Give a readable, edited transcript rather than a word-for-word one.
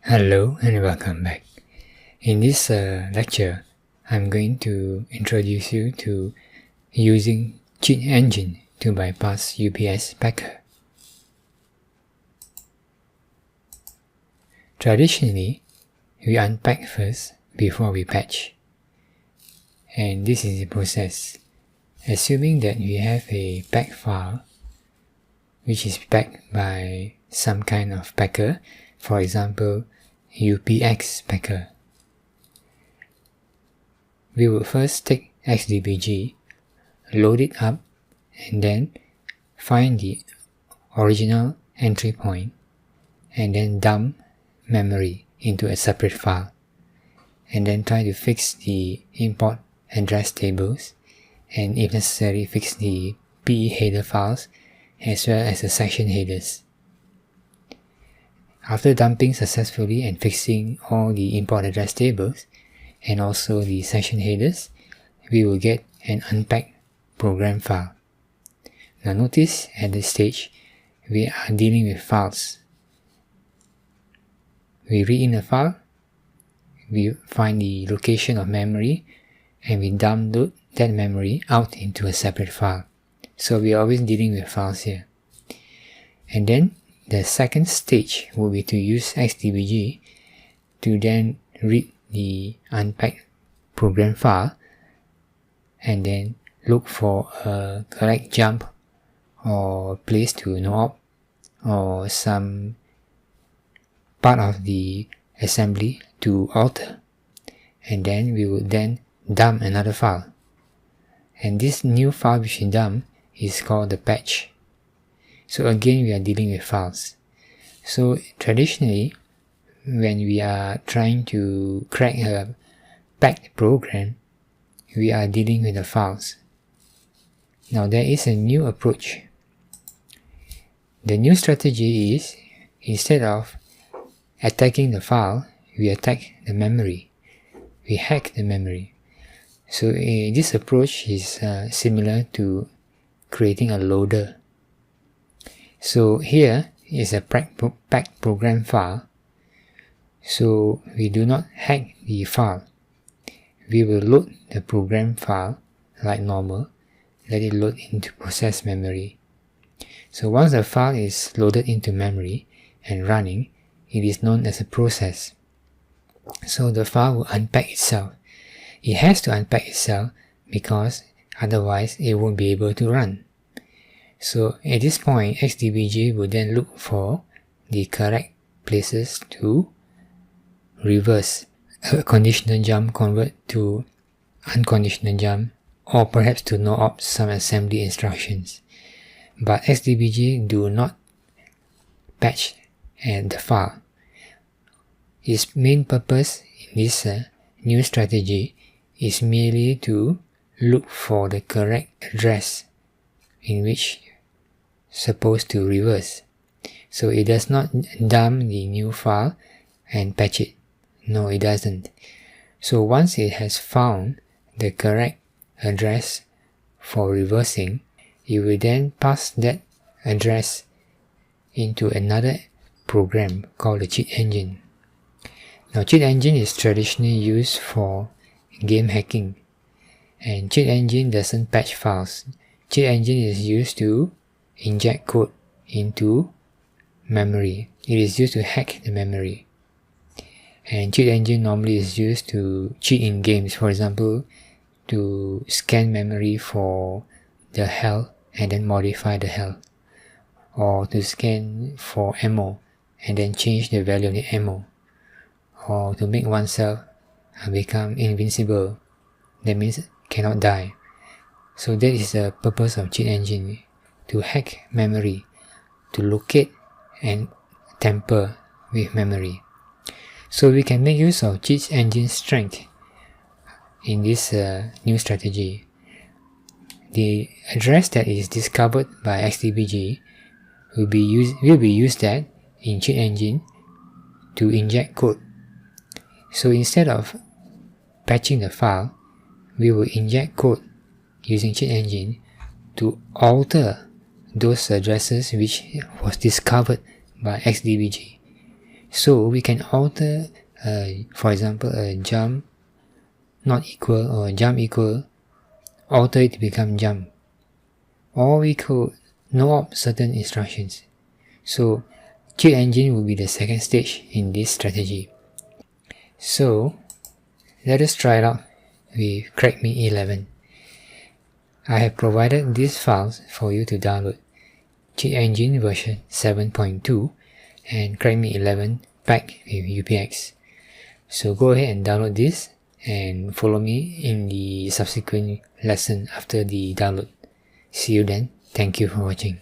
Hello and welcome back. In this lecture, I'm going to introduce you to using cheat engine to bypass UPS packer. Traditionally, we unpack first before we patch. And this is the process. Assuming that we have a pack file which is packed by some kind of packer, for example, UPX packer. We will first take xdbg, load it up, and then find the original entry point, and then dump memory into a separate file, and then try to fix the import address tables, and if necessary fix the PE header files as well as the section headers. After dumping successfully and fixing all the import address tables and also the section headers, we will get an unpacked program file. Now notice at this stage, we are dealing with files. We read in a file, we find the location of memory, and we download that memory out into a separate file. So we are always dealing with files here. And then the second stage will be to use xdbg to then read the unpacked program file and then look for a correct jump or place to no op or some part of the assembly to alter, and then we will then dump another file, and this new file which we dump is called the patch. So again, we are dealing with files. So traditionally, when we are trying to crack a packed program, we are dealing with the files. Now there is a new approach. The new strategy is, instead of attacking the file, we attack the memory. We hack the memory. So this approach is similar to creating a loader. So here is a packed program file. So we do not hack the file. We will load the program file like normal, let it load into process memory. So once the file is loaded into memory and running, it is known as a process. So the file will unpack itself. It has to unpack itself because otherwise it won't be able to run. So at this point, xdbg will then look for the correct places to reverse a conditional jump, convert to unconditional jump, or perhaps to no op some assembly instructions. But xdbg do not patch the file. Its main purpose in this new strategy is merely to look for the correct address in which supposed to reverse. So it does not dump the new file and patch it. No, it doesn't. So once it has found the correct address for reversing, it will then pass that address into another program called the cheat engine. Now cheat engine is traditionally used for game hacking, and cheat engine doesn't patch files. Cheat engine is used to inject code into memory. It is used to hack the memory. And cheat engine normally is used to cheat in games, for example, to scan memory for the health and then modify the health, or to scan for ammo and then change the value of the ammo, or to make oneself become invincible. That means cannot die. So that is the purpose of cheat engine, to hack memory, to locate and tamper with memory. So we can make use of cheat engine strength in this new strategy. The address that is discovered by xdbg will be used that in cheat engine to inject code. So instead of patching the file, we will inject code using cheat engine to alter those addresses which was discovered by xdbg. So we can alter, for example, a jump not equal or jump equal, alter it to become jump. Or we could no-op certain instructions. So cheat engine will be the second stage in this strategy. So let us try it out with CrackMe 11. I have provided these files for you to download: cheat engine version 7.2 and CrackMe 11 packed with UPX. So go ahead and download this and follow me in the subsequent lesson after the download. See you then. Thank you for watching.